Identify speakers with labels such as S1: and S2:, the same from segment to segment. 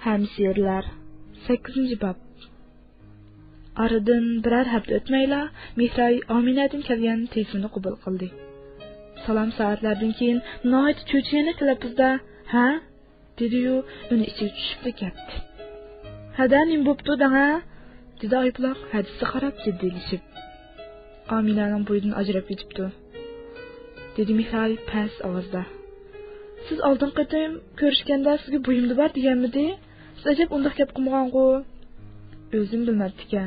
S1: Hemşireler 8. bab. Aradan birer hafta o'tmayla Mehray Aminadan kelgan telefonni qabul qildi. Salom soatlardan keyin nihoyat cho'chigani talaffuzda "Ha?" dedi-yu, uni ichiga tushib ketdi. "Hada nim bo'pti danga?" dedi Aybuloq hadisga qarab jiddiylashib. Aminaning bo'yidan ajrab ketibdi, dedi Mehray past ovozda. "Siz oldin qatim ko'rishganda sizga bo'yimda bor deganmidi? Siz ajab undaq gap qilmagan-ku." "O'zim bilmadik-a.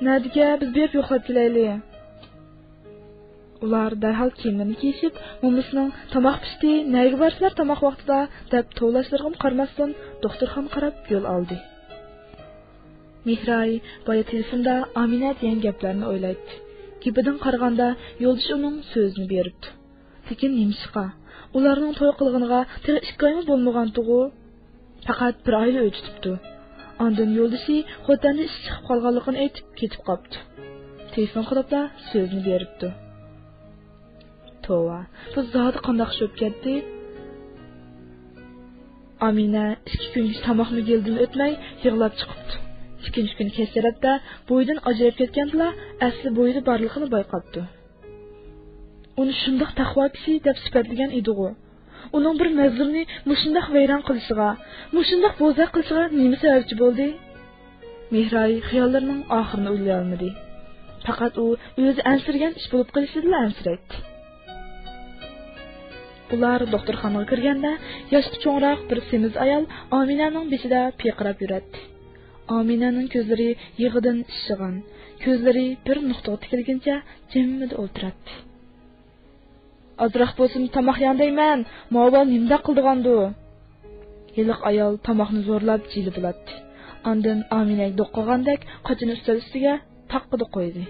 S1: Nadiga biz berib yo'qlab kelaylik." Ular darhol kiyimlarini kiyishib, mo'misning tomoq pishdi, "Nayga borsizlar tomoq vaqtida?" deb tovlashlarga qaramasdan doktorxona qarab yo'l oldi. Mehray boya telefonda Amina degan gaplarni o'ylaydi. Gibidan qaraganda yo'ldosh uning so'zini beribdi. Lekin nimishqa? Ularning to'y qilganiga tiri 2 oymi bo'lmagan-ku. Faqat bir oyli o'tibdi. Ondan yo'ldoshi xo'jani ish chiqib qolganligini aytib ketib qopti. Telefon qilibla so'zni beribdi. Tova, bu zodi qandoq sho'p ketdi? Amina 2 kunlik tomoqni yeldan o'tmay yig'lab chiqibdi. 2 kun kechirabda bo'yidan ajrab ketganlar asli bo'yida borligini bayqabdi. Uni shundoq taqvo kishi deb sifatlagan edi-ku. Uning bir mazlumni mushundoq vayron qilishiga, mushundoq bo'zaq qilishiga nima sababchi bo'ldi? Mehray xiyollarning oxirini o'ylay olmadi. Faqat u o'zi ansirgan ish bo'lib qolishini ansiraydi. Ular doktorxonaga kirganda yoshli cho'ngroq bir semiz ayol Aminaning beshida piqirab yuradi. Aminaning ko'zlari yig'idan ishg'an, ko'zlari bir nuqtaga tikilguncha jimida o'tiradi. "Azroq bo'lsin tomoq yandayman, ma'val nimda qildigandu?" Yiliq ayol tomoqni zo'rlab jili biladi. Ondan Aminaga do'qqagandek qochini ustol ustiga taqqida qo'ydi.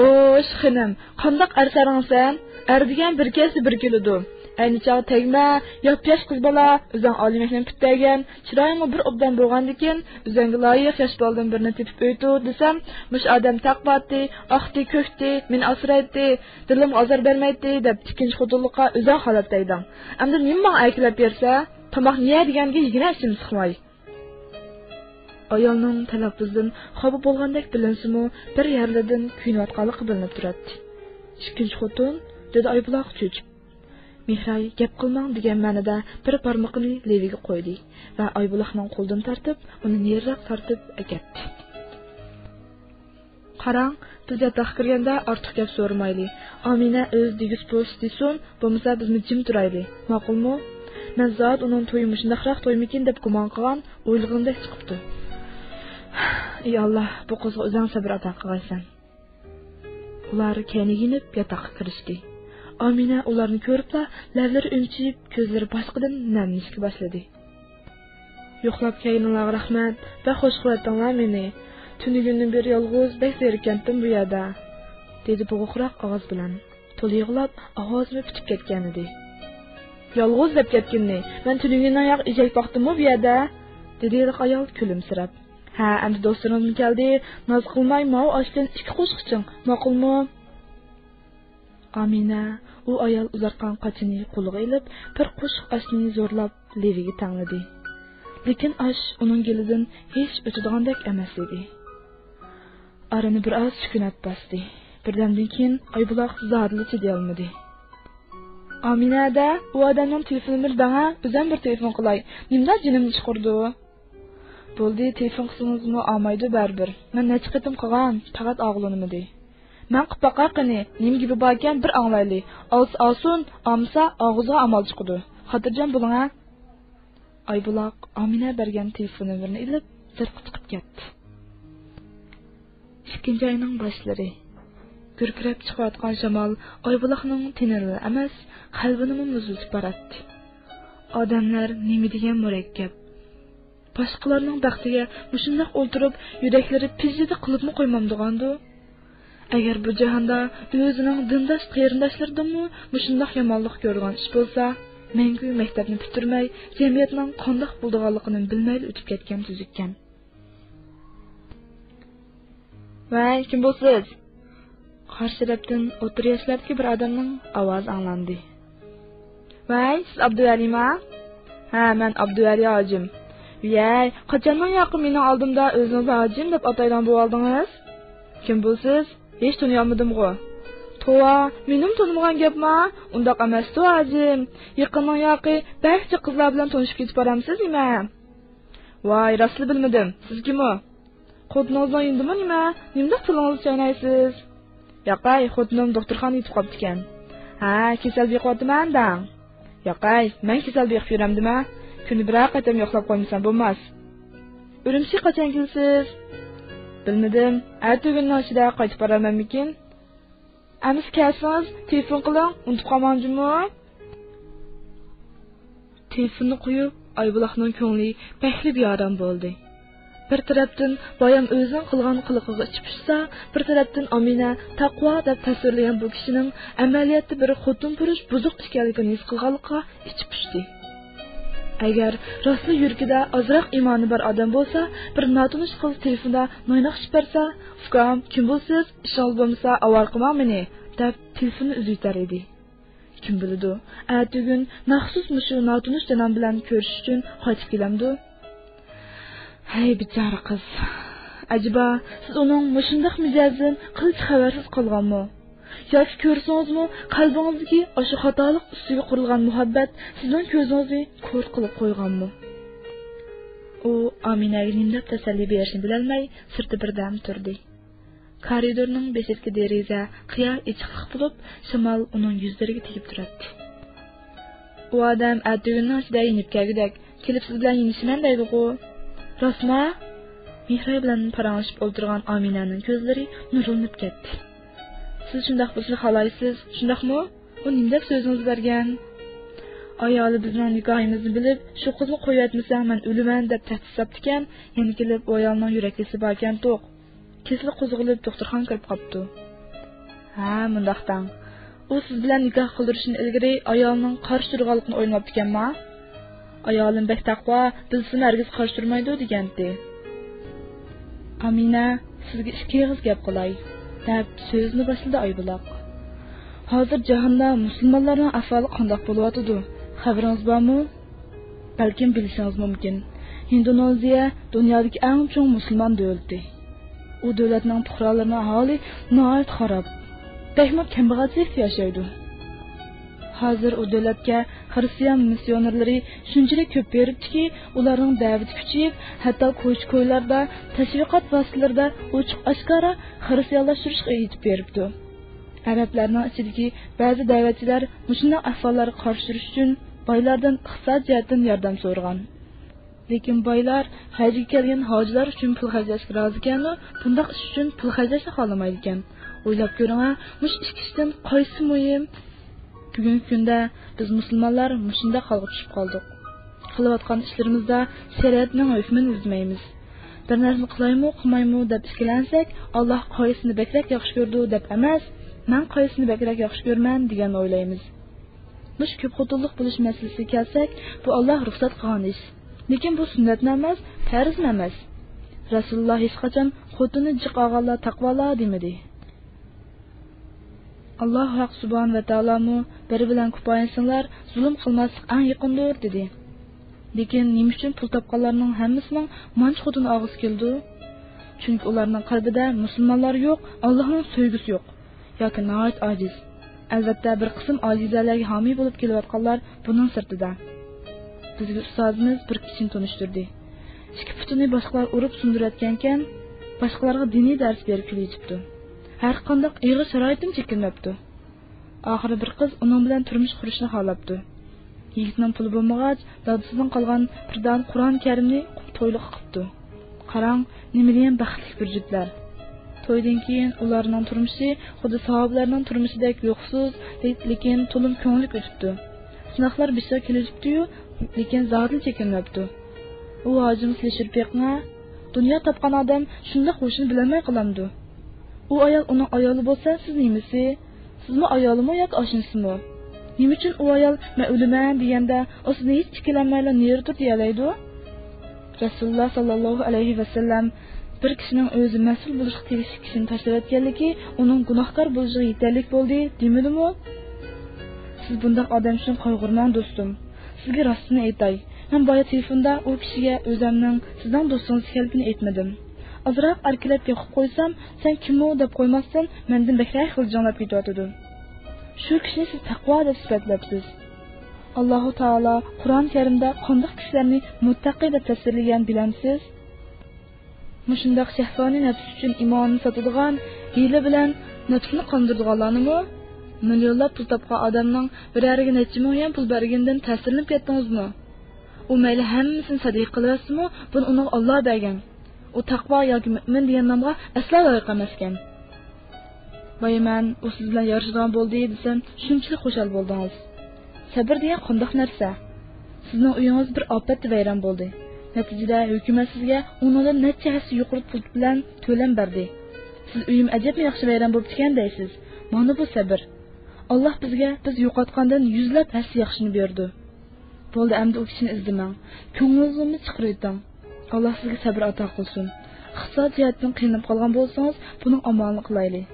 S1: "Osh xonim, qandoq arsarangsan? Ardigan bir kesi bir keladi. Ayni chog'i tegma, yosh qiz bola, o'zing oliy maktab bitgan, chiroying bir obdan bo'lgandikin, o'zingga loyiq yosh boldan birini tepib o'ytu desam, mush odam taqvatdi, oqdi, ko'kdi, meni asraydi, dilim azor bermaydi deb ikkinchi xudulliqqa o'zing holat deyding. Endi nima ayklab bersa, tomoq niya deganga yigina ishim siqmay." Ayolning talaffuzdan xafa bo'lgandek bilinsimi, bir yerlardan kuyinayotganligi bilinib turadi. "Ikkinchi xotun," dedi Aybuloq cho'chib. Mehray gap qilmang degan ma'noda bir barmoqini leviga qo'ydi va Aybuloqning qo'lidan tortib, uni neriroq tortib akatdi. "Qarang, biz yotoqqa kirganda ortiq gap so'ramayli. Amina o'z digiz po'st desin, bo'lmasa bizni jim turayli. Ma'qulmi? Men zot uning to'yimi shundaqroq to'ymikin deb gumon qilgan, o'ylig'imda chiqibdi. Ey Alloh, bu qizga o'zing sabr ato qilgaysan." Ular kayniginib yotoqqa kirishdi. Amina ularni ko'ribla, lavlari o'mchib, ko'zlari boshqadan namlashga boshladi. "Yo'qlab kelganlarga rahmat va xush ko'rdinglar meni. Tunigundan beri yolg'iz bek zerikkandim bu yerda," dedi bo'g'iqroq ovoz bilan. To'la yig'lab, ovozini bitib ketgan edi. "Yolg'iz deb ketginni, men tunigundan yoq ijak vaqtimmi bu yerda?" dedi ayol kulimsirab. "Ha, endi do'stlarim keldi, noz qilmay, mau ochdan 2 qo'shqiching, ma'qulmi?" Amina u ayol uzatgan qochini qo'liga ilib, bir qo'shiq oshni zo'rlab leviga tangladi. Lekin osh uning gilidan hech o'tadigandak emas edi. Arani bir oz sukunat bosdi. Birdamdan keyin Aybuloq zodlicha deya olmadi. "Aminada, u odamning telefonini danga, o'zim bir telefon qilay. Nimda jinimni chiqirdi?" "Bo'ldi, telefon qilsangizmi olmaydi baribir. Men necha qatim qilgan, faqat og'linimidi. Men qilib baqaqini, nima gibi borgan bir anglayli. Olsun, amsa og'izga amal chiqdi. Xotirjam bo'ling ha." Aybuloq Amina bergan telefon nomerini ilib, zirqib chiqib ketdi. 2 oyning boshlari. Gurkirab chiqayotgan shamol Aybuloqning tenini emas, qalbini muzlatib boradi. Odamlar nima degan murakkab. Boshqalarning baxtiga mushundoq o'ltirib, yuraklari pijjida qilibmi qo'ymamdigandu? Agar bu jahonda o'zining dindosh qarindoshlaridanmi mushundoq yomonlik ko'rgan ish bo'lsa, mengu maktabni bitirmay, jamiyatning qandoq bo'lganligini bilmay o'tib ketgan tuzukkan. "Voy, kim bo'lsiz?" Qarshi tarafdan o'tir yoshlardagi bir odamning ovozi anglandi. "Voy, siz Abduvalima?" Ha, men Abduvali hojim. Yey, qachondan yaqin mening oldimda o'zingizni hojim deb ataydan bo'lib oldingiz? Kim bo'lsiz? Hech taniyolmadim-ku. To'a, menim tanımagan gapma? Undaq emas-ku hojim. Yaqindan yaqin barcha qizlar bilan tanishib ketib boramsiz nima? Voy, rostli bilmadim. Siz kim o? Xotiningizdan indimi nima? Nimda tilingizni chaynaysiz? Yo'qay, xotinim doktorxonaga yetib qolibdi ekan. Ha, kasal beqotiman dang. Yo'qay, men kasal beqib yuramdimi? Kuni biroq qaytam yo'qlab qo'ymasam bo'lmas. Urumchiga qachon kelsiz? Bilmadim. Ertagunning ichida qaytib boramanmikin? Amis kelsangiz, telefon qiling, unutib qolmanjimi? Telefonni qo'yib, Aybuloqning ko'ngli baxtli beodam bo'ldi. Bir tarafdan boyam o'zining qilgan qiliqiga ichib tushsa, bir tarafdan Amina taqvo deb tasvirlagan bu kishining amaliyotda bir xotin purish buzuq ekanligini his qilganlikqa ichib tushdi. Agar rostli yuragida ozroq iymoni bor odam bo'lsa, bir notanish qiz telefonda noynoqib bersa, "Ukam, kim bo'lsiz? Ishol bo'lmasa, avval qilma meni" deb telefonni uzaytar edi. Kim biladi, ertagun maxsus mushu notanish janam bilan ko'rish uchun qaytib kelamdi. Hey bichara qiz. Acaba siz uning mushundaq mijozdan qilch xabarsiz qolganmi? Yoki ko'rsangizmi, qalbingizdagi o'sha xatolik ustiga qurilgan muhabbat sizning ko'zingizni ko'r qilib qo'yganmi? U Aminaga nimdab tasalli berishni bilolmay, sirti birdam turdi. Koridorning beshetki deraza qiya ichiqliq bo'lib, shamol uning yuzlariga tegib turadi. U odam atiguning ichida yinib kelgudek, kelib siz bilan yinishman deydi-ku. Rostmi? Mehray bilan paranglashib o'ltirgan Aminaning ko'zlari nurlanib ketdi. Siz shundoq bo'lsa xohlaysiz, shundaqmi? U nimdek so'zingiz bergan? Ayoli bizning nikohimizni bilib, shu qizni qo'yib etmasang men o'laman deb tahdid ekan, yana kelib ayolning yuraklisi borkan to'q. Kesli qo'zg'ilib doktorxonaga kirib qopti. Ha, mundaqdan. U siz bilan nikoh qildirishni ilgari ayolning qarshi turganligini o'ylab ekanmi? Ayolim bek taqvo, bilsin hargiz qarshi turmaydi degandi. Amina, sizga ikki og'iz gap qilay, deb so'zni boshladi Aybuloq. Hozir jahonda musulmonlarning ahvoli qanday bo'lyotidi? Xabaringiz bormi? Balkim bilishingiz mumkin. Indoneziya dunyodagi eng chong musulmon davlati. U davlatning fuqarolarining ahvoli nihoyat xarob. Behmo kambag'alchilik yashaydi. Hozir u davlatga xristian missionerlari shunchalik ko'p beribdiki, ularning da'vati kuchayib, hatto ko'ch-ko'ylarda, tashviqot vositalarida ochiq oshkora xristianlashtirishga yetib beribdi. Arablarning ichidagi ba'zi da'vatchilar mushunday ahvollarga qarshi turish uchun boylardan iqtisodiy jihatdan yordam so'ragan. Lekin boylar hajga kelgan hojilar uchun pul xarjlashga rozi ekan-ku, bunday ish uchun pul xarjlashni xohlamaydi ekan. O'ylab ko'ring, mush ikki ishdan qaysi muhim? Bugungi kunda biz musulmonlar mushunda holga tushib qoldik. Qilayotgan ishlarimizda shariatning hukmini buzmaymiz. Bir narsani qilaymi, qilmaymi deb ikkilansak, Alloh qo'yisini bekrak yaxshi ko'rdi deb emas, men qo'yisini bekrak yaxshi ko'rman degan o'ylaymiz. Mush ko'p xotinlik bo'lish masalasiga kelsak, bu Alloh ruxsat qilgan ish. Lekin bu sunnat emas, farz emas. Rasululloh hech qachon xotinni jiq olganlar taqvolar demadi. Alloh haq subhan va taolomu biri bilan ko'payinsinlar, zulm qilmaslik eng yaqindir dedi. Lekin nima uchun pul topganlarning hammasining manch xotini og'iz keldi? Chunki ularning qalbida musulmonlar yo'q, Allohning sevgisi yo'q. Yoki nihoyat ojiz. Albatta bir qism ojizalarga homiy bo'lib kelayotganlar buning sirtida. Bizga ustozimiz bir kishini tanishtirdi. Ikki putini boshqalar urib sundirayotgan-kan, boshqalarga diniy dars berib kelibdi. Har qanday ig'ir sharoitim chekinmabdi. Oxiri bir qiz uning bilan turmush qurishni xohlabdi. Yigitning puli bo'lmag'ach, dadasidan qolgan bir don Qur'on Karimni to'yliq qilibdi. Qarang, nimadegan baxtli bir juftlar. To'ydan keyin ularning turmushi xuddi sahobalarning turmushidek yo'qsiz, lekin to'lim ko'nglik o'tibdi. Sinoqlar bisho kelibdi-yu, lekin zotli chekinmabdi. U hojim silishib beqna, dunyo topgan odam shunday qo'shini bilmay qolamdi. U ayol uning ayoli bo'lsa, siz nimasi? Sizmi ayolimi yoki oshinsizmi? Nima uchun u ayol men o'laman deganda, o sizni hech ikkilanmayla nerdir deyalaydi? Rasululloh sallallohu alayhi va sallam bir kishining o'zi mas'ul bo'lishga tegishli kishini tashlayotganligi uning gunohkor bo'lishiga yetarlik bo'ldi, demadimi? Siz bunday odam uchun qayg'urmang do'stim. Sizga rostini aytay. men boya telefonda u kishiga o'zimning sizning do'stingiz ekanligini aytmadim. Azroq arkilab yoqib qo'ysam, sen kim u deb qo'ymasdan mendan bakrak xiljonlab ketyotdi. Shu kishini siz taqvo deb sifatlabsiz. Alloh taolo Qur'on Karimda qanday kishilarni muttaqi deb tasvirlagan bilamsiz? Mushundaq shahvoniy nafs uchun imonini sotadigan, hiyla bilan nafsini qondiradiganlarnimi? Millionlab pul topgan odamning birariga necha million pul bergandan ta'sirlanib ketdingizmi? U mayli hammasini sadiq qilasizmi? Buni uning Alloh bergan. U taqvo yoki mu'min degan nomga aslo loyiq emas ekan. Bayman, u siz bilan yarashadigan bo'ldi desam, shunchalik xushal bo'ldingiz. Sabr degan qandoq narsa? Sizning uyingiz bir ofatda vayron bo'ldi. Natijada hukumat sizga undan necha hassa yuqori pul bilan to'lam berdi. Siz uyim ajabmi yaxshi vayron bo'lib ekan deysiz. Mana bu sabr. Alloh bizga biz yo'qotgandan yuzlab hassa yaxshini berdi. Bo'ldi, endi u kishini izlamang. Ko'nglingizni chiqariting. Alloh sizga sabr ato qilsin. Iqtisod jihatdan qiynalib qolgan bo'lsangiz, buning amalini qilaylik.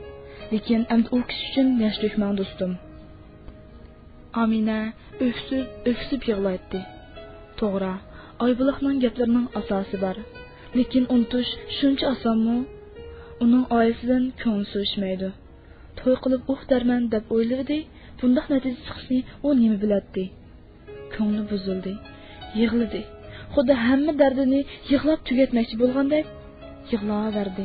S1: Lekin endi u kishi uchun yosh to'kmang do'stim. Amina öksüp yig'laydi. To'g'ri, Oybuloqning gaplarining asosi bor. Lekin unutish shuncha osonmi? Uning oilasidan ko'ngli so'yishmaydi. To'y qilib darman deb o'yladi. Bundoq natija chiqishini u nima biladi? Ko'ngli buzildi, yig'ladi. Xuddi hamma dardini yig'lab tugatmoqchi bo'lgandek yig'laverdi.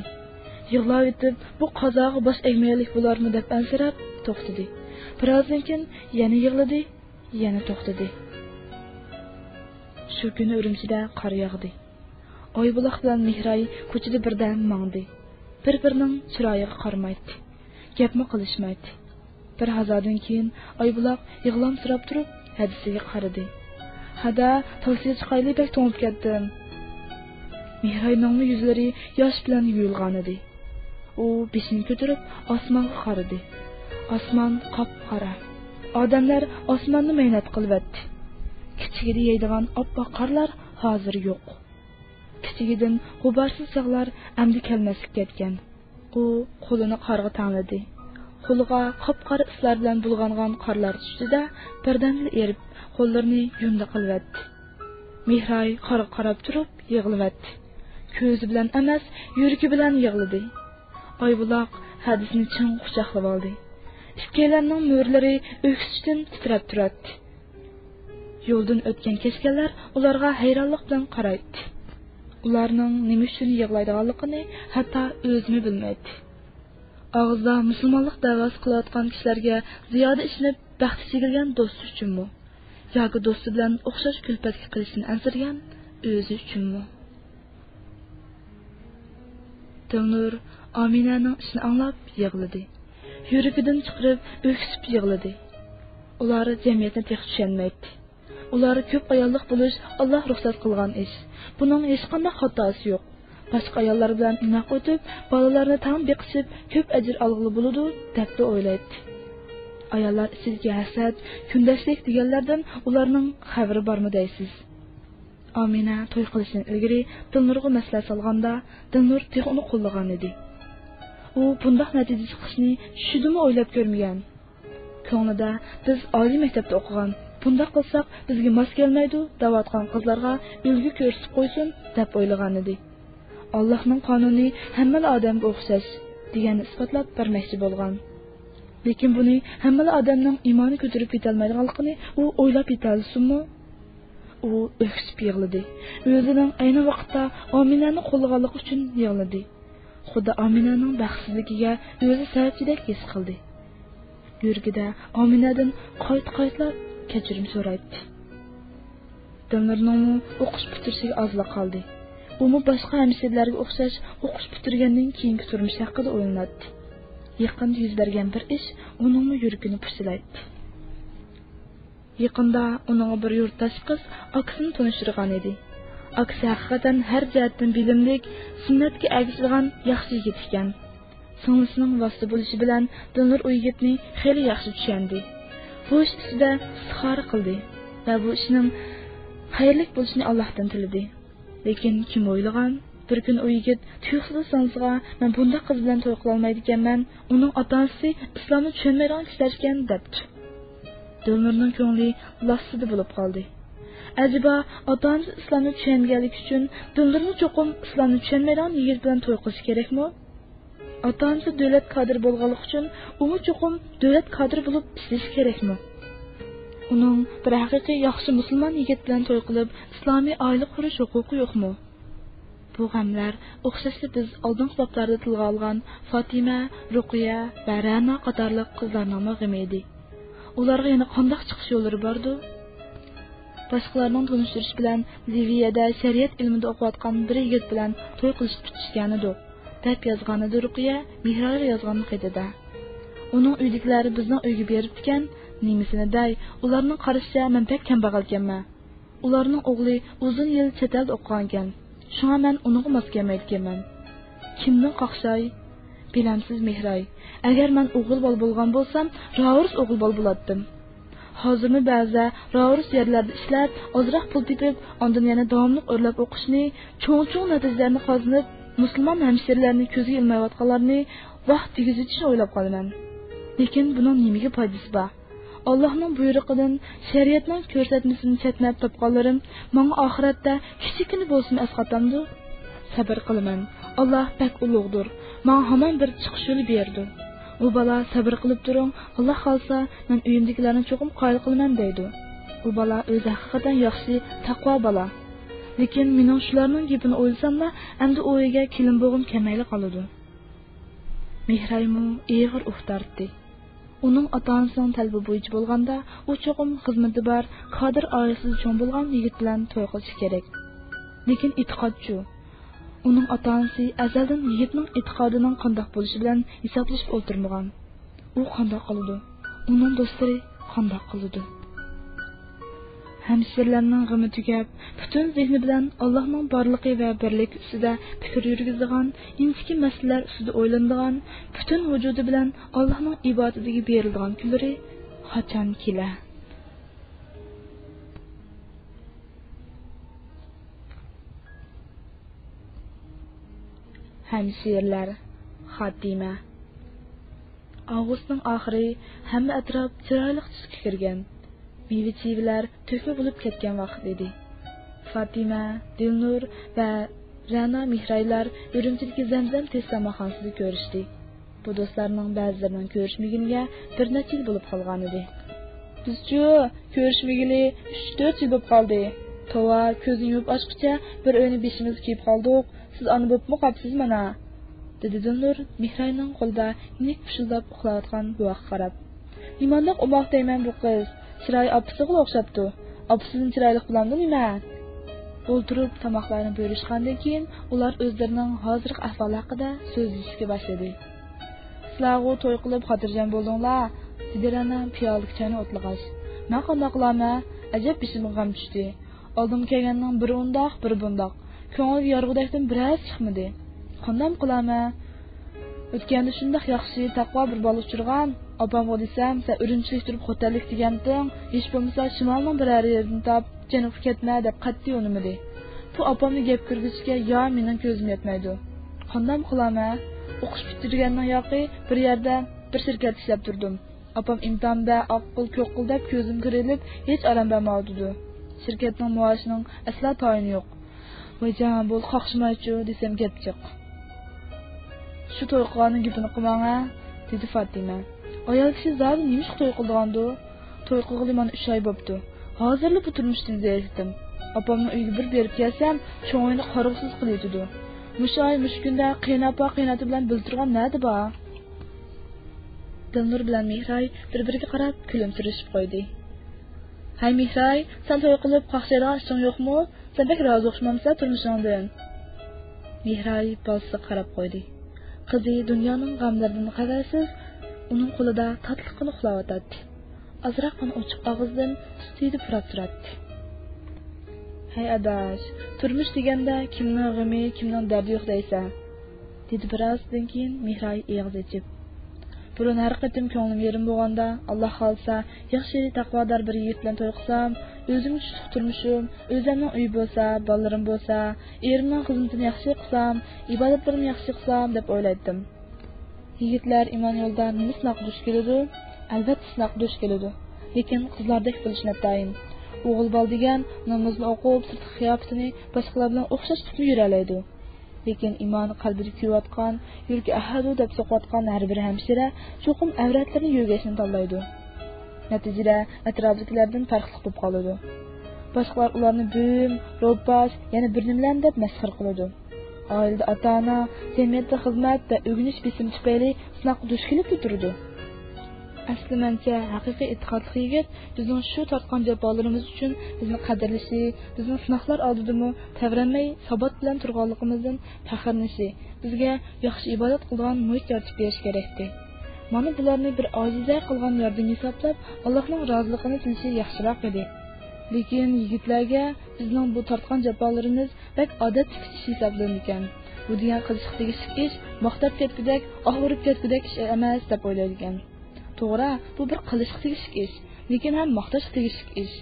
S1: Yig'lab etib, bu qazoga bosh egmaylik bo'larmi deb ansirab to'xtadi. Birozdan keyin yana yig'ladi, yana to'xtadi. Shu kuni Urumchida qor yog'di. Oybuloq bilan Mehray ko'chada birdan mangdi. Bir-birining chiroyiga qaramaydi. Gapmi qilishmaydi. Bir hazodan keyin Oybuloq yig'lamsirab turib, hadisiga qaradi. Hada, tavsiya chiqayli bek to'ngib ketdim. Mehrayning yuzlari yosh bilan yuyilgan edi. U beshini ko'tarib osmonga qaradi. Osmon qop-qora. Odamlar osmonni mehnat qilyapti. Kichigida yeydigan oppoq qorlar hozir yo'q. Kichigidan g'uborsiz sog'lar amdi kelmaslik ketgan. U qo'lini qorga tangladi. Qo'liga qop-qora islar bilan bulg'angan qorlar tushdi-da, birdanla erib, qo'llarini yunda qilyapti. Mehray qorga qarab turib yig'layapti. Ko'zi bilan emas, yuragi bilan yig'ladi. Oybuloq hadisni ching quchoqlab oldi. Ikkalarning mo'rlari o'ksishdan titrab turadi. Yo'ldan o'tgan kechganlar ularga hayronlik bilan qaraydi. Ularning nima uchun yig'laydiganligini hatto o'zimi bilmaydi. Og'izda musulmonlik da'vosi qilayotgan kishilarga ziyoda ishinib baxti chekilgan do'sti uchunmi? Yoki do'sti bilan o'xshash kulfatga qilishni ansirgan o'zi uchunmi? Dilnur Aminaning ishini anglab yig'ladi. Yuragidan chiqarib o'ksib yig'ladi. Ular jamiyatni tex tushunmaydi. Ular ko'p ayollik bo'lish Alloh ruxsat qilgan ish. Buning hech qanday xatosi yo'q. Boshqa ayollar bilan inoq o'tib, bolalarni tam beqishib, ko'p ajr olg'ili bo'ladi deb o'ylaydi. Ayollar ichidagi hasad, kundashlik deganlardan ularning xabari bormi deysiz? Amina to'y qilishdan ilgari Dilnurga maslahat solganda, Dilnur tex uni qo'llagan edi. U bundoq natija chiqishni shudimi o'ylab ko'rmagan. Ko'nglida biz oliy maktabda o'qigan, bundoq qilsak bizga mos kelmaydi, davatgan qizlarga ulgu ko'rsatib qo'ysin deb o'ylagan edi. Allohning qonuni hamma odamga o'xshash deganni isbotlab bermoqchi bo'lgan. Lekin buni hamma odamning iymoni ko'tarib yetolmaydiganligini u o'ylab yetolsunmi? U o'ksib yig'ladi. O'zining ayni vaqtda Aminani qo'llaganligi uchun yig'ladi. Xudo Aminaning baxtsizligiga o'zi sababchidek his qildi. Yurgida Aminadan qayt-qaytlab kechirim so'raydi. Dilnurning o'qish bitirishiga ozla qoldi. Umi boshqa hamshirlarga o'xshash o'qish bitirgandan keyingi turmush haqida o'ylanadi. Yaqinda yuz bergan bir ish uning yuragini pushlaydi. Yaqinda uning bir yurtdosh qiz aksini tanishtirgan edi. Aksi haqiqatan har jihatdan bilimlik, sunnatga ergashgan yaxshi yigit ekan. Singlisining vosita bo'lishi bilan Dilnur u yigitni xeyli yaxshi tushundi. Bu ish ustida istixora qildi va bu ishning xayrli bo'lishini Allohdan tiladi. Lekin kim o'ylagan, bir kun u yigit tuyuqsiz sansiga men bunday qiz bilan to'y qila olmaydi ekanman, uning ota-onasi islomni tushunmaydigan kishilar ekan debdi. Dilnurning ko'ngli lassida bo'lib qoldi. Acaba atanız İslam'ı tushunganlik uchun Dilnurni cho'qim İslam'ı tushunmaydigan yigit bilan to'y qilish kerakmi? Atanız davlat kadri bo'lganligi uchun uni cho'qim davlat kadri bo'lib ishlash kerakmi? Uning bir haqiqiy yaxshi musulmon yigit bilan to'y qilib, islomiy oila qurish huquqi yo'qmi? Bu g'amlar o'xshashli biz oldingi bablarda tilga olgan Fatima, Ruqiya va Ra'no qatorliq qizlarning g'ami edi. Ularga yana qanday chiqish yo'llari bordi? Boshqalarning tanishtirish bilan Liviyada shariat ilmida o'qiyotgan bir yigit bilan to'y qilishib bitishgan edi, deb yozgan edi Ruqiya Mihroga yozgan xatida. Uning uydagilar bizning uyga berib ekan, nimasini day, ularning qarashicha men pek kambag'al ekanman. Ularning o'g'li uzun yil chet elda o'qigan ekan. Shunga men unga mos kelmaydiganman. Kimning qaqshay? Bilamsiz Mihray, agar men o'g'il bol bo'lgan bo'lsam, Raurs o'g'il bol bo'lardim. Hozirmi ba'zi Raurs yerlarda ishlab, ozroq pul tepib, ondan yana davomli o'rlab o'qishni, cho'ng-cho'ng natijalarni qozonib, musulmon hamshirlarni ko'ziga ilmayotganlarni vaqt tegizishni o'ylab qolaman. Lekin buning nimaga foydasi bor? Allohning buyrug'idan, shariatning ko'rsatmasini chetnab topganlarim menga oxiratda kichikini bo'lsin asqatamdi. Sabr qilaman. Alloh pek ulug'dir. Menga hamon bir chiqish yo'li berdi. U bola sabr qilib turing. Alloh xolsa men uyimdagilarni cho'qim qoyil qilaman deydi. U bola o'zi haqiqatan yaxshi, taqvo bola. Lekin mening shularning gapini o'ylasam-da, endi o'yiga kelin bo'g'im kelmayli qoladi. Mehraymu ig'ir uftardi. Uning ota-onasining talbi bo'yicha bo'lganda, u cho'qim xizmati bor, qodir oilasiz cho'ng bo'lgan yigit bilan to'y qilish kerak. Lekin e'tiqodchi. Uning ota-onasi azaldan yigitning e'tiqodining qanday bo'lishi bilan hisoblashib o'tirmagan. U qanday qiladi? Uning do'stlari qanday qiladi? Hamshirlarning g'ami tugab, butun zehni bilan Allohning borligi va birligi ustida fikr yurgizadigan, inchki masalalar ustida o'ylanadigan, butun vujudi bilan Allohning ibodatiga beriladigan kunlari qachon kelar? Hamshirlar xotima. Avgustning oxiri hamma atrof chiroyli tusga kirgan. Meva-chevalar to'kma bo'lib ketgan vaqt edi. Fatima, Dilnur va Ra'no Mihraylar Urumchidagi Zamzam testamaxonasida ko'rishdi. Bu do'stlarning ba'zilarining ko'rishmaganiga bir necha yil bo'lib qolgan edi. Bizchu ko'rishmagili 3-4 yil bo'lib qoldi. Tova ko'zni yumib ochqicha bir o'yni beshimiz kiyib qoldik. Siz ana bo'pmi qopsiz mana? Dedi Dilnur Mihrayning qo'lida nik pushildab uxlayotgan buvaga qarab. Nimandoq umoq deyman bu qiz. Chiroy opisiga o'xshabdi. Opisining chiroyli bilamdi nima? O'ltirib tomoqlarni bo'lishgandan keyin ular o'zlarining hozirgi ahvoli haqida so'zlashishga boshladi. Sizlarga to'y qilib xotirjam bo'ldinglar, Sidirana piyolik chayni o'tlag'ach. Men qanday qilaman? Ajab bishimga g'am tushdi. Oldim kelganning biri undoq, biri bundoq. Ko'ngil yorug'dakdan biroz chiqmadi. Qanday qilaman? O'tganda shundoq yaxshi taqvo bir bola uchirgan. Opamga desam, sen Urumchilik turib xo'talik degandim, hech bo'lmasa shimolning biror yerini top, janubga ketma deb qat'iy unimadi. Bu opamni gap kirgizishga yo mening ko'zim yetmaydi. Qanday qilaman? O'qish bitirgandan yoqi bir yerda bir shirkat ishlab turdim. Opam imtihonda oqqul ko'qqul deb ko'zim kirilib, hech aram bermadi. Shirkatning maoshining asla tayini yo'q. Voyjon, bo'l qoqshmaychi desam gap chiq. Shu to'y qilganing gapini qilmang-a, dedi Fatima. Ayol kishi zodi nima to'y qilgandi? To'y qilg'ili mana 3 oy bo'pti. Hozirli bu turmushni izlaydim. Opamning uyiga bir berib kelsam, cho'ng'ini qorug'siz qilydi. Mushoy mushkunda qiynati bilan bildirgan nadi bor? Dilnur bilan Mihray bir-biriga qarab kulimsirishib qo'ydi. Hay Mihray, sen to'y qilib qaqshaydigan ishing yo'qmi? Sen bek rozi o'xshamamsan turmushingdan. Mihray bolsiga qarab qo'ydi. Qizi dunyoning g'amlaridan xabarsiz uning qo'lida tatliqni uxlayotdi. Azroq qon ochiq og'izdan sutida purab turadi. Hay adash, turmush deganda kimning g'ami, kimning dardi yo'q deysan, dedi birozdan keyin Mihray og'iz ochib. Burun har qatim ko'nglim yerim bo'lganda, Alloh xolsa, yaxshi taqvodor bir yigit bilan to'y qilsam, o'zim tushib turmushim, o'zimning uy bo'lsa, bolalarim bo'lsa, erimning xizmatini yaxshi qilsam, ibodatlarimni yaxshi qilsam deb o'yladim. Yigitlar iymon yo'lida nima sinoq duch keladi? Albatta sinoq duch keladi. Lekin qizlardek bo'lishni tayin. o'g'il bol degan namozni o'qib, sirtqi qiyofatini boshqalar bilan o'xshash tutib yuralaydi. Lekin iymoni qalbida kuyayotgan, yuragi ahadu deb so'qayotgan har bir hamshira cho'qim avratlarni yo'gashni tanlaydi. Natijada atrofdagilardan farqli bo'lib qoladi. Boshqalar ularni bum, ro'pas, yana bir nimalar deb masxara qiladi. Oilada ota-ona, jamiyatda xizmat va o'g'inish bisimi tufayli sinoqqa duch kelib turadi. Asli mencha haqiqiy e'tiqodli yigit bizning shu tortgan jafolarimiz uchun bizni qadrlashi, bizni sinoqlar oldidami tavranmay sabot bilan turganligimizdan faxrlanishi, bizga yaxshi ibodat qilgan muhit yaratib berish kerakdi. Mana bularni bir ojiza qilgan yordam hisoblab, Allohning roziligini tilishi yaxshiroq edi. Lekin yigitlarga bizning bu tortgan jafolarimiz bak odatli ish hisoblangan ekan. Bu degan qilishga tegishli ish, maqtab ketgudek, og'irib ketgudek ish emas deb o'ylaydigan. To'g'ri, bu bir qilishga tegishli ish, lekin ham maqtashga tegishli ish.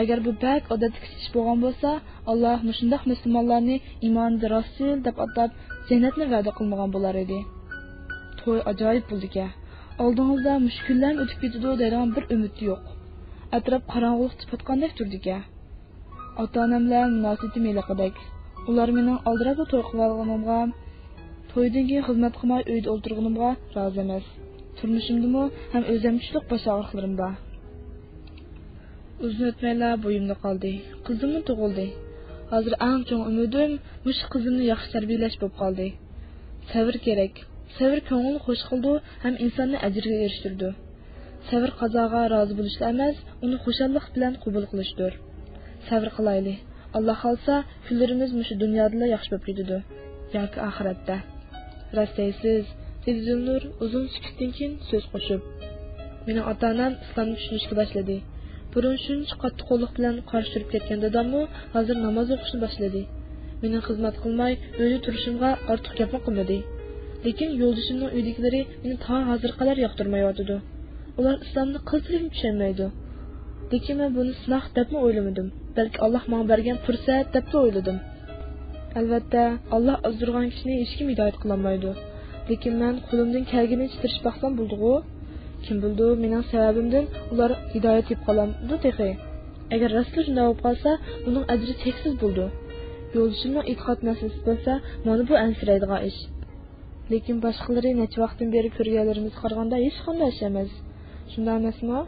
S1: Agar bu bak odatli ish bo'lgan bo'lsa, Alloh mushundaq musulmonlarni iymonda rasul deb atab, jannatni va'da qilmagan bo'lar edi. To'y ajoyib bo'ldi-ku. Oldingizda mushkullar o'tib ketadi deydigan bir umid yo'q. Atrof qorong'ulik tutayotgandek turdi-ku. Ota-onam bilan munosabatim iliqidek. Ular mening oldirab to'y qilganimga, to'ydan keyin xizmat qilmay uyda o'tirganimga rozi emas. Turmushimdimi ham o'zimchilik bosh og'riqlarim bor. Uzun o'tmaylar bo'yimda qoldi. Qizimni tug'ildi. Hozir eng chong umidim mush qizimni yaxshi tarbiyalash bo'lib qoldi. Sabr kerak. Sabr ko'ngilni xush qildi ham insonni ajriga erishtirdi. Sabr qazoga rozi bo'lish emas, uni xushallik bilan qabul qilishdir. Sabr qilayli. Alloh xolsa, kunlarimiz mush dunyoda yaxshi bo'lib ketadi yoki oxiratda. Rastaysiz, dedi Zulnur uzun sukutdan keyin so'z qo'shib. Mening ota-onam islomni tushunishga boshladi. Burun shuncha qattiq qo'lliq bilan qarshi turib ketgan dadammi hozir namoz o'qishni boshladi. Mening xizmat qilmay uyda turishimga ortiq gap qilmadi. Lekin yo'ldishimning uydagilari meni ta hozir qadar yoqtirmayotdi. Ular islomni qiltirib tushunmaydi. Lekin men buni sinoq deb o'ylamadim. Balki Alloh menga bergan fursat deb o'yladim. Albatta, Alloh azdirgan kishini hech kim hidoyat qila olmaydi. Lekin men qo'limdan kelganicha tirishib baqsam bo'ldi-ku. Kim bildi, mening sababimdan ular hidoyat yeb qolamdi texi. Agar rasli shunday bo'lib qolsa, uning ajri cheksiz bo'ldi. Yo'lishimning e'tiqod narsasi bo'lsa, mana bu ansiraydigan ish. Lekin boshqalari necha vaqtdan beri ko'rganlarimiz qaraganda hech qanday ish emas. Shunday emasmi?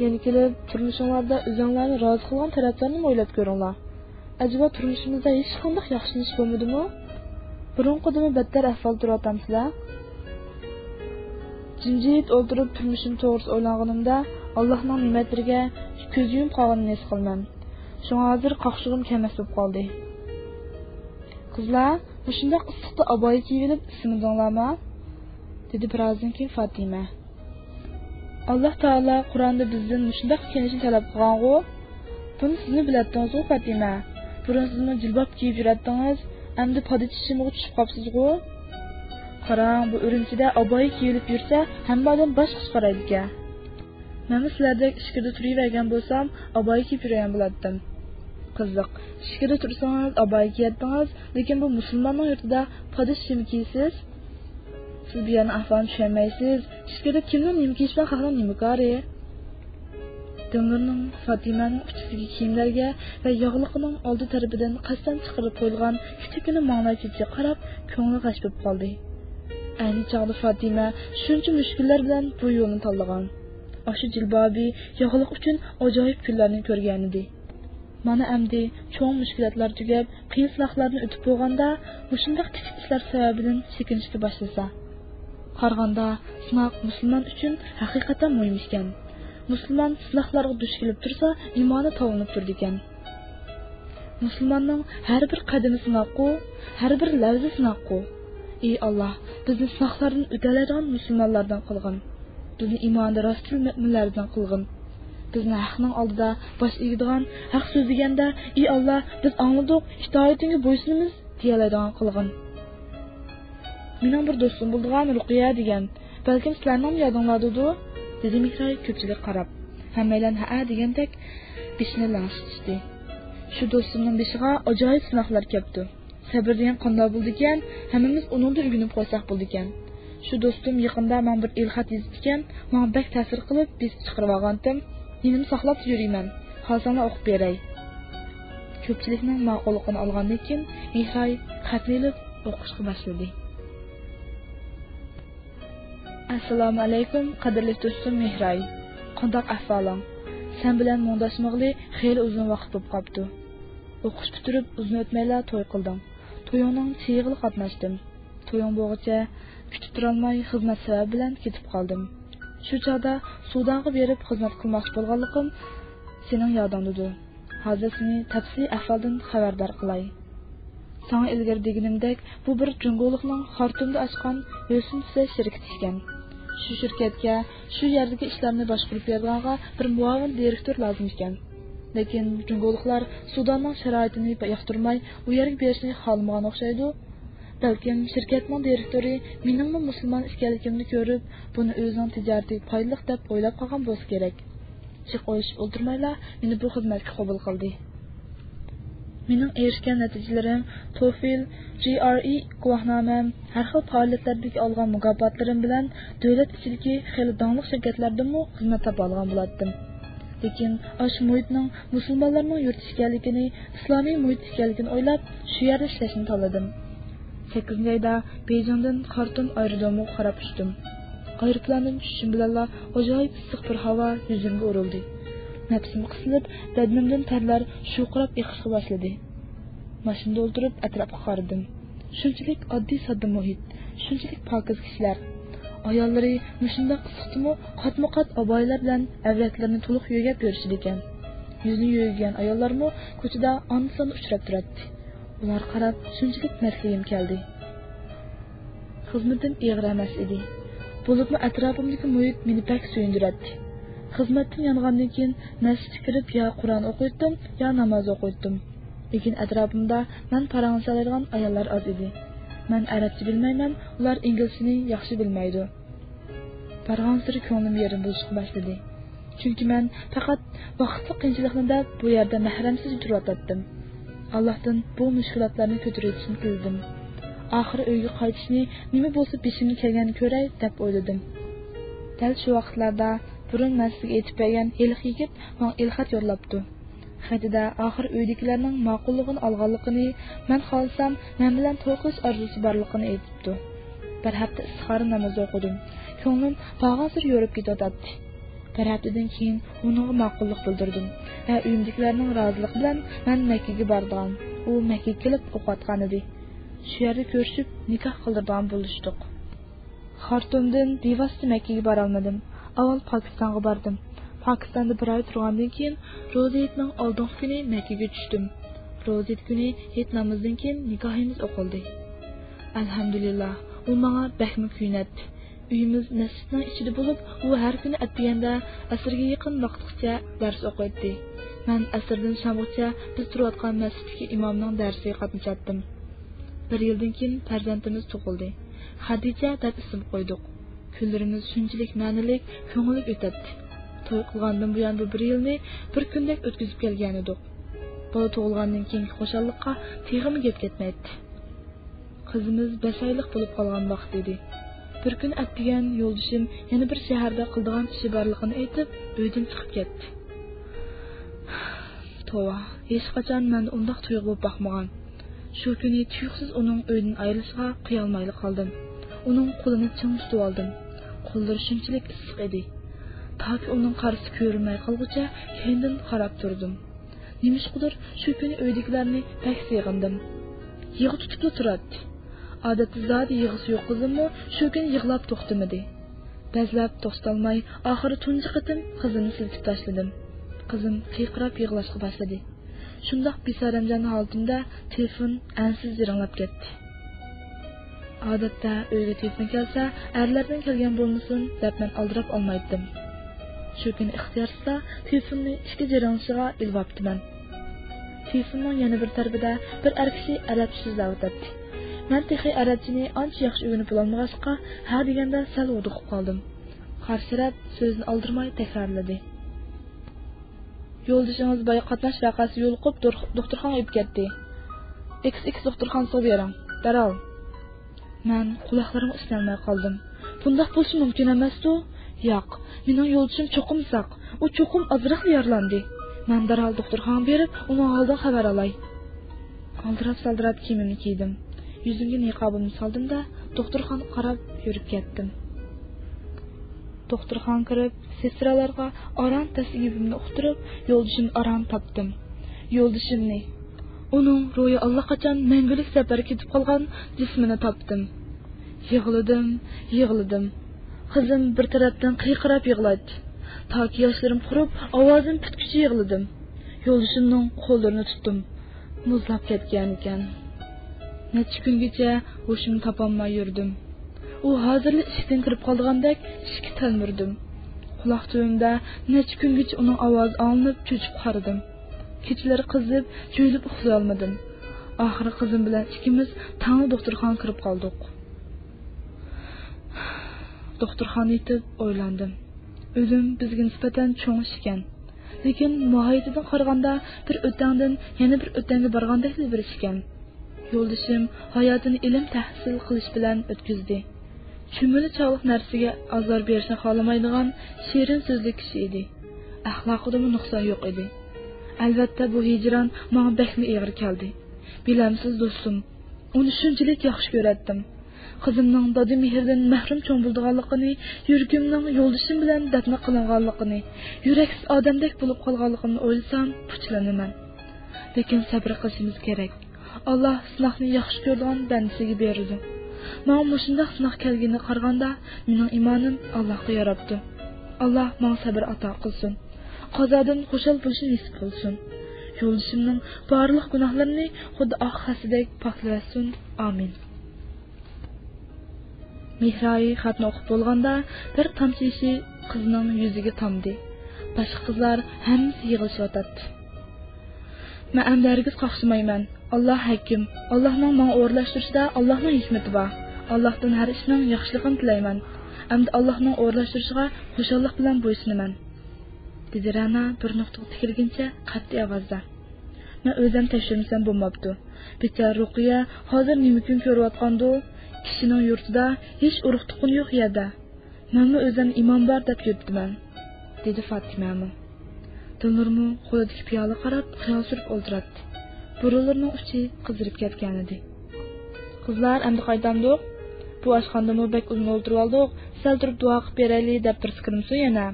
S1: Yana kelib turmushingizda o'zingizlarni rozi qilgan taraflarni o'ylab ko'ringlar. Ajaba turmushimizda hech qanday yaxshi ish bo'lmadimi? Burunqidimi battar ahvol turatamsizlar? Jimjit o'ltirib turmushim to'g'risi o'ylaganimda Allohning ne'matlariga ko'z yumib qolganini his qilman. Shunga hozir qoqshig'im kamas bo'lib qoldi. Qizlar, shunday issiqda aboyi kiyib olib ismidinglarmi? Dedi birozdan keyin Fatima. Alloh taolo Qur'onda bizdan shunday kiyinishni talab qilgan-ku. Buni sizni biladingiz-ku Fatima. Burun sizni jilbob kiyib yuradingiz, endi padishimga tushib qolibsiz-ku. Qarang, bu Urumchida aboyi kiyilib yursa, hamma odam boshqa qaraydi-ku. Men sizlardek ishkida turavergan bo'lsam, aboyi kiyib yurgan bo'lardim. Qiziq, ishkida tursangiz aboyi kiyadingiz, lekin bu musulmonning yurtida padishim kiysiz. Siz bu yerni ahvolni tushunmaysiz. Ishkida kimning nima kiyish bilan xalqning nima kori? Dömürning Fatimaning uchisidagi kiyimlarga va yog'liqining oldi tarafidan qasddan chiqarib qo'yilgan kichikina ma'nochiga qarab, ko'ngli g'ash bo'lib qoldi. Ayni chog'da Fatima shuncha mushkullar bilan bu yo'lni tanlagan. Oshu jilbobi yog'liq uchun ajoyib kunlarni ko'rgan edi. Mana endi cho'ng mushkulotlar tugab, qiyin sinoqlarni o'tib bo'lganda, shunday kichik ishlar sababidan chekinishga boshlasa, qaraganda sinoq musulmon uchun haqiqatan muhim ekan. Musulmon sinoqlarga duch kelib tursa, iymoni to'linib turdi ekan. Musulmonning har bir qadami sinoqku, har bir lavzi sinoqku. Ey Alloh, bizni sinoqlardan o'tadigan musulmonlardan qilgin. Bizni iymonda rostli mu'minlardan qilgin. Bizni haqning oldida bosh egadigan, haq so'zlaganda, ey Alloh, biz angladik, itoatingga bo'ysunimiz deyiladigan qilgin. Mening bir do'stim bo'lgan Ruqiya degan, balkim sizlarning yodingizda dedi Mikroy ko'pchilik qarab. Hammalar ha degandek bishni lang'ishdi. Shu do'stimning beshiga ajoyib sinoqlar kelibdi. Sabr degan qanday bo'ldi ekan, hammamiz uningdan o'rganib qo'ysak bo'ldi ekan. Shu do'stim yaqinda men bir ilxat yozib ekan, menga bak ta'sir qilib, biz chiqarib olgandim. Menimni saqlab yurayman. Xalsana o'qib beray. Ko'pchilikning ma'qulligini olgandan keyin Mehray xatni olib o'qishga boshladi. Assalomu alaykum, qadrli do'stim Mehray. Qandoq ahvoling? Sen bilan mundashmag'li xeyli uzun vaqt bo'lib qopti. O'qish bitirib uzun o'tmayla to'y qildim. To'yingning chiyig'ida qatnashdim. To'ying bo'g'icha kutib turolmay xizmat sababi bilan ketib qoldim. Shu chog'da Sudanga berib xizmat qilmoqchi bo'lganligim sening yodingdadir. Hozir seni tafsiliy ahvoldan xabardor qilay. Sana ilgari deganimdek, bu bir Jungolikning Xartumda ochgan Yo'sinsa shirkati ekan. Shu shirkatga shu yerdagi ishlarni boshqarib berganga bir muavin direktor lozim ekan. Lekin Jungoliklar Sudanning sharoitini yoqtirmay, u yerga berishni xohlamagan o'xshaydi. Balkim shirkatning direktori mening musulmon ekanligimni ko'rib, buni o'zining tijoriy foydali deb o'ylab qolgan bo'lsa kerak. Chiq o'yishib o'ltirmayla meni bu xizmatga qabul qildi. Mening erishgan natijalarim, TOEFL, GRE guvohnomam, har xil faoliyatlardagi olgan mukofotlarim bilan davlat ichidagi xeyli donliq shirkatlardami xizmat topa olgan bo'lardim. Lekin ash muhitning musulmonlarning yurti ekanligini, islomiy muhit ekanligini o'ylab, shu yerda ishlashni tanladim. 8 oyda Beyjingdan Xartum aerodromiga qarab uchdim. Aeroplandan tushishim bilan ajoyib issiq bir havo yuzimga urildi. Nafsim qisilib, badnimdan tarlar shuqirab iqishga boshladi. Mashinada o'tirib atrofga qaradim. Shunchalik oddiy sodda muhit, shunchalik pokiz kishilar. Ayollari mushunda qiziqdimi, qatma-qat aboylar bilan avratlarini to'liq yo'gab yurishdi ekan. Yuzni yo'ygan ayollarmi ko'chada onson uchrab turadi. Ular qarab shunchalik masligim keldi. Xizmatim ig'ir emas edi. Bo'libmi atrofimdagi muhit meni pek suyundiradi. Xizmatdan yongandan keyin masjidga kirib yo Qur'on o'qiydim, yo namoz o'qiydim. Lekin atrofimda men faransa oladigan ayollar oz edi. Men arabcha bilmayman, ular inglizchani yaxshi bilmaydi. Barg'ansiri ko'nglim yerim bo'lishga boshladi. Chunki men faqat vaqtli qiyinchiliklarda bu yerda mahramsiz turib Allohdan bu mushkulotlarni ko'tarishni tildim. Oxiri uyga qaytishni nima bo'lsa beshimga kelganini ko'ray deb o'yladim. Dal shu vaqtlarda burun masjidiga yetib bergan yilqi yigit menga ilxat yo'llabdi. Xatida oxir uydagilarning ma'qulligini olganligini, men xohlasam men bilan to'y qilish orzusi borligini aytibdi. Bir hafta istixora namozi o'qidim. Ko'nglim bag'asir yo'rib ketadi. Bir haftadan keyin uningga ma'qullik bildirdim. Va uyimdagilarning roziligi bilan men Makkaga bordim. U Makkaga kelib o'qiyotgan edi. Shu yerda ko'rishib nikoh qildirgan bo'lishdik. Xartumdan bevosita Makkaga bora olmadim. Avval Pokistonga bordim. Pokistonda bir oy turgandan keyin Roziyatning oldingi kuni Makkaga tushdim. Roziyat kuni hit namozdan keyin nikohimiz o'qildi. Alhamdulillah, u menga baxtli kuyunatdi. Uyimiz masjidning ichida bo'lib, u har kuni atganda asrga yaqin vaqtgacha dars o'qiydi. Men asrdan shamgacha biz turayotgan masjiddagi imomning darsiga qatnashatdim. Bir yildan keyin farzandimiz tug'ildi. Xadija deb ism qo'ydik. Kunlarimiz shunchalik ma'nilik, ko'ngillik o'tadi. To'y qilgandan buyon bu bir yilni bir kundek o'tkazib kelgan edik. Bola tug'ilgandan keyingi xushalliqqa teg'imi gap ketmaydi. Qizimiz 5 oylik bo'lib qolgan vaqt edi. Bir kun atgan yo'ldishim yana bir shaharda qildigan ishi borligini aytib, uydan chiqib ketdi. Tova, hech qachon men undaq tuyg'u bo'lib baxmagan. Shu kuni tuyuqsiz uning uydan ayrilishiga qiyolmayli qoldim. Uning qo'lini ching tutib oldim. Qo'llari shunchalik issiq edi. Toki uning qarisi ko'rinmay qolguncha keyin qarab turdim. Nimishqidir shu kuni uydagilarni pek sevgandim. Yig'i tutib turadi. Odatda zodi yig'isi yo'q qizimmi shu kuni yig'lab to'xtamadi. Bazlab to'xtalmay, oxiri tunji qitim qizimni silkib tashladim. Qizim qiyqirab yig'lashga boshladi. Shundoq besaramjon holatimda telefon ansiz jiringlab ketdi. Odatda uyga telefon kelsa, erlardan kelgan bo'lmasin deb men aldirab olmaydim. Shu kuni ixtiyorsizda telefonni ishga jiringlishiga ilvobdiman. Telefonning yana bir tarafida bir kishi arabcha so'zlayotdi. Men texi arabchani ancha yaxshi o'rganib olmag'achqa, ha deganda sal o'diqib qoldim. Qarsirab so'zni oldirmay takrorladi. Yo'ldishingiz boya qatnash vaqasi yo'liqib doktorxonaga olib ketdi. XX doktorxonasiga bering. Darhol. Men quloqlarimga ishonmay qoldim. Bundaq bo'lishi mumkin emas-ku? Yo'q, mening yo'ldishim cho'qim saq. U cho'qim azroq yorlandi. Men darhol doktorxonaga berib, uning holidan xabar olay. Aldirab-saldirab kiyimimni kiydim. Yüzümge niqabımı saldım da doktorxonaga qarab yurib ketdim. Doktorxonaga kirib, sestralarga aram tasgibimni uqtirib, yo'ldishimni aram topdim. Yo'ldishimni, uning ro'yi allaqachon mangulik safarga ketib qolgan jismini topdim. Yig'ladim. Qizim bir tarafdan qiyqirab yig'ladi. Toki yoshlarim qurib, ovozim tutkicha yig'ladim. Yo'ldishimning qo'llarini tutdim. Muzlab ketgan ekan. Necha kungacha hoshimni topolmay yurdim. U hozirli ishdan kirib qolgandek ishga talmirdim. Quloq tubimda necha kungacha uning ovozi olinib cho'chib qaradim. Kechalari qizib, jo'ylab uxlay olmadim. Oxiri qizim bilan ikkimiz tongda doktorxonaga kirib qoldik. Doktorxonaga yetib o'ylandim. O'lim bizga nisbatan cho'ng ish ekan. Lekin mohiyatidan qaraganda bir o'tangdan yana bir o'tanga borgandek bir ish ekan. Yo'ldishim hayotini ilm tahsil qilish bilan o'tkazdi. Chumuli chog'liq narsaga azor berishni xohlamaydigan shirin so'zli kishi edi. Axloqida nuqson yo'q edi. Albatta bu hijron menga bekmi og'ir keldi. Bilamsiz do'stim, uni shunchalik yaxshi ko'ratdim. Qizimning dodi mehrdan mahrum cho'ng bo'lganligini, yuragimning yo'ldishim bilan dafna qilinganligini, yuraksiz odamdek bo'lib qolganligini o'ylasam, puchlanaman. Lekin sabr qilishimiz kerak. Allah sınaqni yaxshi ko'rgan bandasiga berdi. Men mushundaq sınaq kelgini qaraganda, mening imonim Allohga yarabdi. Allah menga sabr ato qilsin. Qazodan xushal bo'lishni nasib qilsin. Yo'ldishimning barliq gunohlarini xuddi oq xasidek poklasin. Amin. Mehrai xatni o'qib bo'lganda bir tomchi yoshi qizning yuziga tomdi. Boshqa qizlar hammasi yig'ilishayotdi. Men amdargiz qo'shmayman. Allah hakim. Allahning menga o'rlashtirishda Allohning hikmati bor. Allohdan har ishning yaxshiligini tilayman. Hamda Allohning o'rlashtirishiga xushallik bilan bo'ysunaman. Dedi Rana bir nuqtaga tikilguncha qat'iy ovozda. Men o'zim tekshirmasam bo'lmabdi. Bichora Ruqiya hozir nima kun ko'rayotgandi? Kishining yurtida hech urug' tuqun yo'q yerda. Menmi o'zim imom bor deb yuribdiman, dedi Fatimami. Dilnurmi qo'lidagi piyola qarab xiyol surib o'ltiradi. Burullarning uchi qizirib ketgan edi. Qizlar endi qaytamdiq? Bu oshxonada bek uzun o'ltirib oldik. Sal turib duo qilib beraylik deb bir fikrimsiz yana,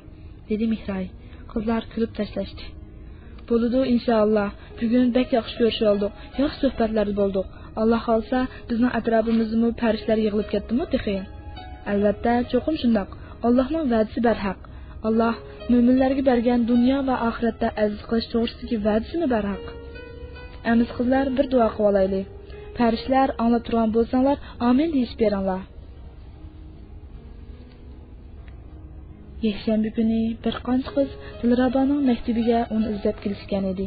S1: dedi Mehray. Qizlar kulib tashlashdi. Bo'ladi inshaalloh. Bugun bek yaxshi ko'rishib oldik. Yaxshi suhbatlarda bo'ldik. Alloh xolsa bizning atrofimizda farishtalar yig'ilib ketdimi texi? Albatta, cho'qim shundoq. Allohning va'dasi barhaq. Alloh mo'minlarga bergan dunyo va oxiratda aziz qilish to'g'risidagi va'dasini barhaq. Amiz qizlar bir duo qilib olaylik. Farishtalar anglab turgan bo'lsanglar, amin deyib beringlar. Yakshanba kuni bir qancha qiz Dilrabaning maktabiga uni izlab kelishgan edi.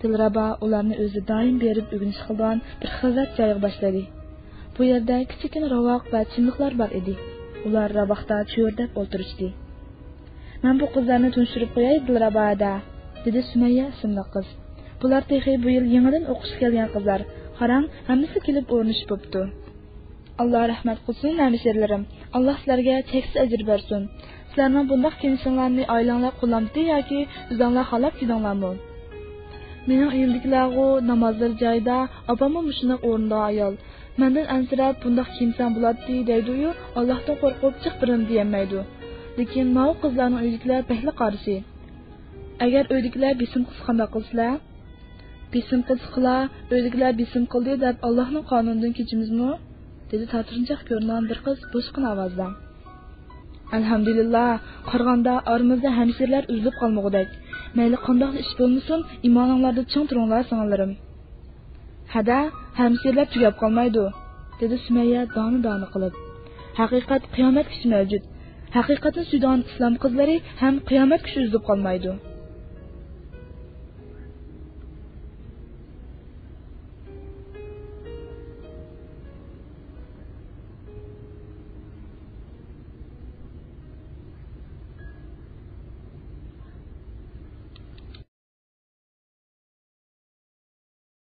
S1: Dilraba ularni o'zi doim berib o'rganish qilgan bir xizmat joyiga boshladi. Bu yerda kichikina ravoq va chimliqlar bor edi. Ular ravoqda cho'rdab o'tirishdi. "Men bu qizlarni tunshirib qo'yay Dilrabada", dedi Sumayya ismli qiz. Bular texi bu yil yangidan o'qishga kelgan qizlar. Qarang, hammasi kelib o'rnish bo'pti. Alloh rahmat qilsin, hamshirlarim. Alloh sizlarga cheksiz ajr bersin. Sizlarning bunday kelishinglarni oilanglar qo'llamdi yoki o'zinglar xalab kedinglarmi? Mening uyimdagilarga namozlar joyida, opamni mushunday o'rinda ayol. Mendan ansirab bunday kimsan bo'ladi deydi-yu, Allohdan qo'rqib chiq birim deyolmaydi. Lekin ma'u qizlarning uydagilar behli qarshi. Agar uydagilar bisim qilsa qilsalar, bisim qilsalar, uydagilar bisim qildi deb Allohning qonunidan kechimizmi? Dedi ta'tirinchoq ko'rgan bir qiz bo'shqin ovozda. Alhamdulillah, qarg'anda aramizda hamshirlar uzilib qolmoqdak. Mayli qandoq ish bo'lmasin, iymoninglarda ching turinglar singlarim. Hada, hamshirlar tugab qolmaydi, dedi Sumayya doni qilib. Haqiqat qiyomat kuchi mavjud. Haqiqatni suygan islom qizlari ham qiyomat kuchi uzilib qolmaydi.